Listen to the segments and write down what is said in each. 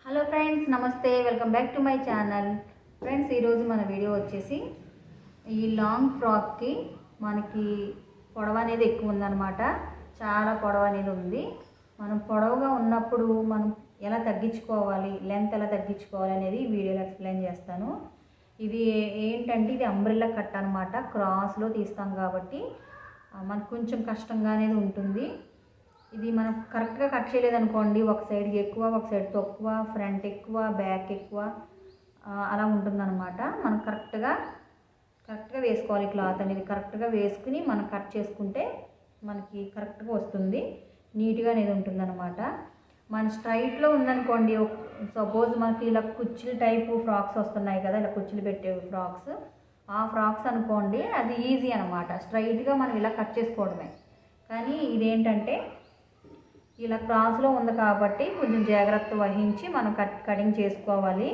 Hello friends, నమస్తే. Welcome back to my channel. Friends, ఈరోజు మన వీడియో వచ్చేసి ఈ లాంగ్ ఫ్రాక్కి మనకి పొడవు అనేది ఎక్కువ ఉందన్నమాట. చాలా పొడవు అనేది ఉంది. మనం పొడవుగా ఉన్నప్పుడు మనం ఎలా తగ్గించుకోవాలి, లెంత్ ఎలా తగ్గించుకోవాలి అనేది ఈ వీడియోలో ఎక్స్ప్లెయిన్ చేస్తాను. ఇది ఏంటంటే ఇది అంబ్రెల్లా కట్ అనమాట. క్రాస్లో తీస్తాం కాబట్టి మనకు కొంచెం కష్టంగా అనేది ఉంటుంది. ఇది మనం కరెక్ట్గా కట్ చేయలేదనుకోండి, ఒక సైడ్కి ఎక్కువ, ఒక సైడ్ తక్కువ, ఫ్రంట్ ఎక్కువ, బ్యాక్ ఎక్కువ అలా ఉంటుందన్నమాట. మనం కరెక్ట్గా వేసుకోవాలి. క్లాత్ అనేది కరెక్ట్గా వేసుకుని మనం కట్ చేసుకుంటే మనకి కరెక్ట్గా వస్తుంది, నీట్గా అనేది ఉంటుందన్నమాట. మన స్ట్రైట్లో ఉందనుకోండి, సపోజ్ మనకి ఇలా కుర్చీలు టైపు ఫ్రాక్స్ వస్తున్నాయి కదా, ఇలా కుర్చీలు పెట్టే ఫ్రాక్స్, ఆ ఫ్రాక్స్ అనుకోండి, అది ఈజీ అనమాట. స్ట్రైట్గా మనం ఇలా కట్ చేసుకోవడమే. కానీ ఇదేంటంటే ఇలా క్రాస్లో ఉంది కాబట్టి కొంచెం జాగ్రత్త వహించి మనం కటింగ్ చేసుకోవాలి.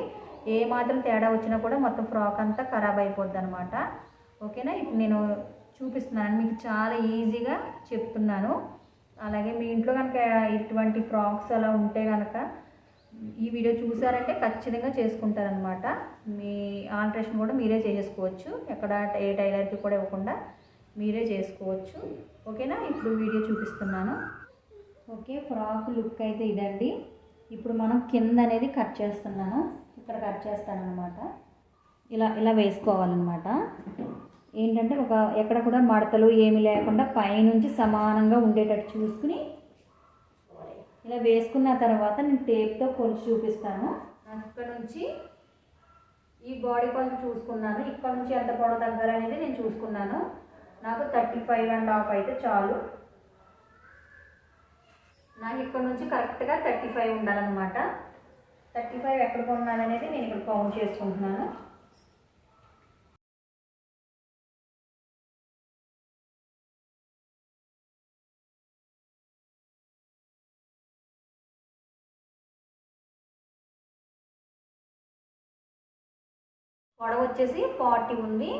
ఏ మాత్రం తేడా వచ్చినా కూడా మొత్తం ఫ్రాక్ అంతా ఖరాబ్ అయిపోద్ది అనమాట. ఓకేనా? ఇప్పుడు నేను చూపిస్తున్నాను, మీకు చాలా ఈజీగా చెప్తున్నాను. అలాగే మీ ఇంట్లో కనుక ఇటువంటి ఫ్రాక్స్ అలా ఉంటే కనుక ఈ వీడియో చూసారంటే ఖచ్చితంగా చేసుకుంటారనమాట. మీ ఆల్ట్రేషన్ కూడా మీరే చేసేసుకోవచ్చు, ఎక్కడ ఏ టైలర్కి కూడా ఇవ్వకుండా మీరే చేసుకోవచ్చు. ఓకేనా? ఇప్పుడు వీడియో చూపిస్తున్నాను. ఓకే, ఫ్రాక్ లుక్ అయితే ఇదండి. ఇప్పుడు మనం కింద అనేది కట్ చేస్తున్నాను. ఇక్కడ కట్ చేస్తానన్నమాట. ఇలా వేసుకోవాలన్నమాట. ఏంటంటే ఎక్కడ కూడా మడతలు ఏమి లేకుండా పైనుంచి సమానంగా ఉండేటట్టు చూసుకుని ఇలా వేసుకున్న తర్వాత నేను టేప్తో కొలిచి చూపిస్తాను. ఇక్కడ నుంచి ఈ బాడీ కొలత చూసుకున్నాను. ఇక్కడ నుంచి ఎంత పొడవు తగ్గాలనేది నేను చూసుకున్నాను. నాకు 35.5 అయితే చాలు. నాకు ఇక్కడ నుంచి కరెక్ట్గా 35 ఉండాలన్నమాట. 35 ఎక్కడ కొన్నాననేది నేను ఇక్కడ కౌంట్ చేసుకుంటున్నాను. పొడవు వచ్చేసి 40 ఉంది.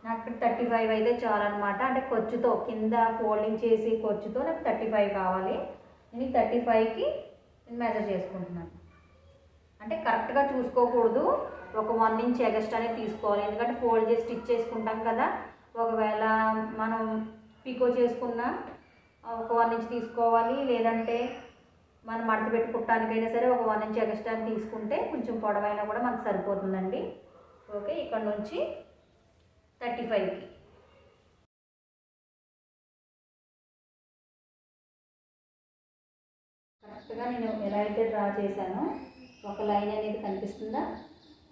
నాకు 35 అయితే చాలన్నమాట. అంటే ఖర్చుతో కింద ఫోల్డింగ్ చేసి ఖర్చుతో నాకు 35 కావాలి. నేను 35కి మెజర్ చేసుకుంటున్నాను. అంటే కరెక్ట్గా చూసుకోకూడదు, ఒక 1 ఇంచ్ ఎగస్ట్రా అనేది తీసుకోవాలి. ఎందుకంటే ఫోల్డ్ చేసి స్టిచ్ చేసుకుంటాం కదా. ఒకవేళ మనం పికో చేసుకున్నా ఒక 1 ఇంచ్ తీసుకోవాలి, లేదంటే మనం మడత పెట్టి కుట్టడానికైనా సరే ఒక 1 ఇంచ్ ఎగస్ట్రా తీసుకుంటే కొంచెం పొడవైనా కూడా మనకు సరిపోతుందండి. ఓకే, ఇక్కడ నుంచి 35కి కరెక్ట్గా నేను ఎలా అయితే డ్రా చేశానో ఒక లైన్ అనేది కనిపిస్తుందా,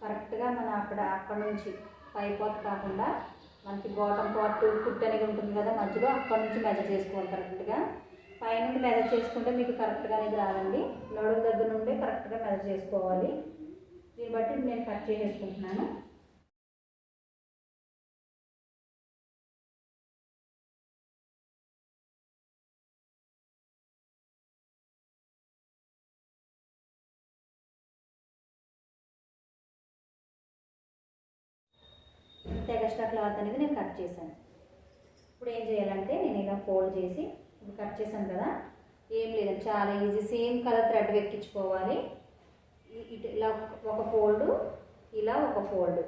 కరెక్ట్గా మనం అక్కడ నుంచి పై పార్ట్ కాకుండా మనకి బాటమ్ పార్ట్ కుట్ అనేది ఉంటుంది కదా మధ్యలో, అక్కడ నుంచి మెజర్ చేసుకోవాలి. కరెక్ట్గా పైనుండి మెజర్ చేసుకుంటే మీకు కరెక్ట్గా అనేది రాదండి. నడుము దగ్గర నుండి కరెక్ట్గా మెజర్ చేసుకోవాలి. దీన్ని బట్టి నేను కట్ చేసేసుకుంటున్నాను. ఎక్స్ట్రా క్లాత్ అనేది నేను కట్ చేశాను. ఇప్పుడు ఏం చేయాలంటే నేను ఇలా ఫోల్డ్ చేసి ఇప్పుడు కట్ చేశాను కదా, ఏం లేదండి, చాలా ఈజీ. సేమ్ కలర్ థ్రెడ్ ఎక్కించుకోవాలి. ఇటు ఇలా ఒక ఫోల్డ్, ఇలా ఒక ఫోల్డ్,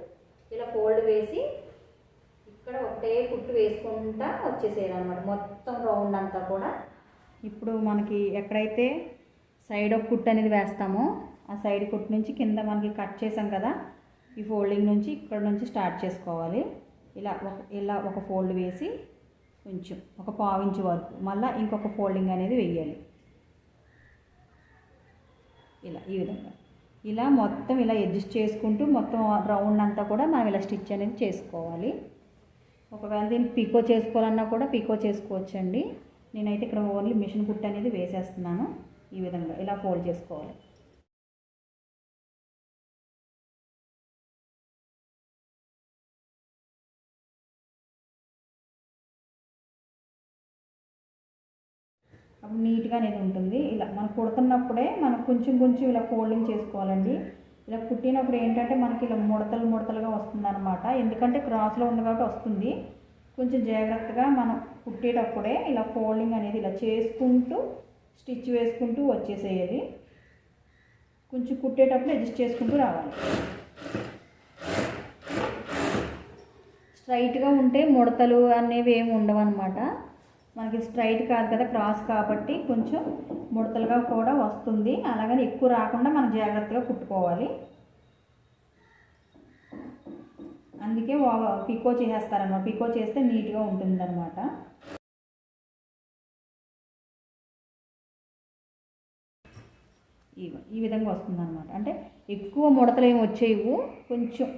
ఇలా ఫోల్డ్ వేసి ఇక్కడ ఒకటే కుట్టు వేసుకుంటా వచ్చేసేయాలన్నమాట మొత్తం రౌండ్ అంతా కూడా. ఇప్పుడు మనకి ఎక్కడైతే సైడ్ ఒక కుట్టు అనేది వేస్తామో ఆ సైడ్ కుట్టు నుంచి కింద మనకి కట్ చేసాం కదా, ఈ ఫోల్డింగ్ నుంచి ఇక్కడ నుంచి స్టార్ట్ చేసుకోవాలి. ఇలా ఒక ఫోల్డ్ వేసి కొంచెం ఒక 1/4 ఇంచ్ వరకు మళ్ళీ ఇంకొక ఫోల్డింగ్ అనేది వేయాలి. ఈ విధంగా ఇలా మొత్తం ఇలా అడ్జస్ట్ చేసుకుంటూ మొత్తం రౌండ్ అంతా కూడా మనం ఇలా స్టిచ్ అనేది చేసుకోవాలి. ఒకవేళ దీన్ని పికో చేసుకోవాలన్నా కూడా పికో చేసుకోవచ్చండి. నేనైతే ఇక్కడ ఓన్లీ మిషన్ కుట్టు అనేది వేసేస్తున్నాను. ఈ విధంగా ఇలా ఫోల్డ్ చేసుకోవాలి. అప్పుడు నీట్గా అనేది ఉంటుంది. ఇలా మనం కుడుతున్నప్పుడే మనం కొంచెం ఇలా ఫోల్డింగ్ చేసుకోవాలండి. ఇలా కుట్టినప్పుడు ఏంటంటే మనకి ఇలా ముడతలుగా వస్తుందన్నమాట. ఎందుకంటే క్రాస్లో ఉంది కాబట్టి వస్తుంది. కొంచెం జాగ్రత్తగా మనం కుట్టేటప్పుడే ఇలా ఫోల్డింగ్ అనేది ఇలా చేసుకుంటూ స్టిచ్ వేసుకుంటూ వచ్చేసేయాలి. కొంచెం కుట్టేటప్పుడు అడ్జస్ట్ చేసుకుంటూ రావాలి. స్ట్రైట్గా ఉంటే ముడతలు అనేవి ఏమి ఉండవు అనమాట. మనకి స్ట్రైట్ కాదు కదా, క్రాస్ కాబట్టి కొంచెం ముడతలుగా కూడా వస్తుంది. అలాగని ఎక్కువ రాకుండా మనం జాగ్రత్తగా కుట్టుకోవాలి. అందుకే పికో చేసేస్తారన్నమాట. పికో చేస్తే నీట్గా ఉంటుందన్నమాట. ఈ విధంగా వస్తుందన్నమాట. అంటే ఎక్కువ ముడతలు ఏమి వచ్చేవి, కొంచెం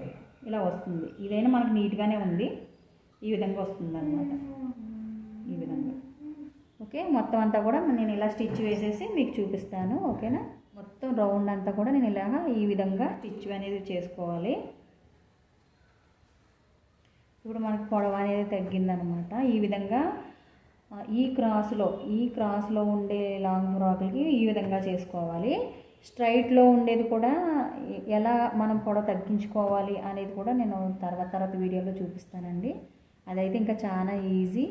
ఇలా వస్తుంది. ఇదైనా మనకు నీట్గానే ఉంది. ఈ విధంగా వస్తుందన్నమాట. ఈ విధంగా ఓకే. మొత్తం అంతా కూడా నేను ఇలా స్టిచ్ వేసేసి మీకు చూపిస్తాను. ఓకేనా? మొత్తం రౌండ్ అంతా కూడా నేను ఇలాగా ఈ విధంగా స్టిచ్ అనేది చేసుకోవాలి. ఇప్పుడు మనకు పొడవు అనేది తగ్గిందనమాట. ఈ విధంగా ఈ క్రాస్లో ఉండే లాంగ్ ఫ్రాక్లకి ఈ విధంగా చేసుకోవాలి. స్ట్రైట్లో ఉండేది కూడా ఎలా మనం పొడవు తగ్గించుకోవాలి అనేది కూడా నేను తర్వాత వీడియోలో చూపిస్తానండి. అదైతే ఇంకా చాలా ఈజీ.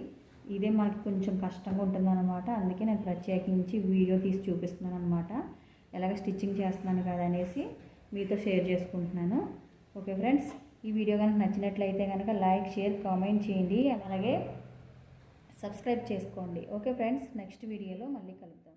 ఇదే మనకి కొంచెం కష్టంగా ఉంటుందన్నమాట. అందుకే నేను ప్రత్యేకించి వీడియో తీసి చూపిస్తున్నాను అనమాట. ఎలాగ స్టిచ్చింగ్ చేస్తున్నాను కదా అనేసి మీతో షేర్ చేసుకుంటున్నాను. ఓకే ఫ్రెండ్స్, ఈ వీడియో కనుక నచ్చినట్లయితే కనుక లైక్, షేర్, కామెంట్ చేయండి. అలాగే సబ్స్క్రైబ్ చేసుకోండి. ఓకే ఫ్రెండ్స్, నెక్స్ట్ వీడియోలో మళ్ళీ కలుద్దాం.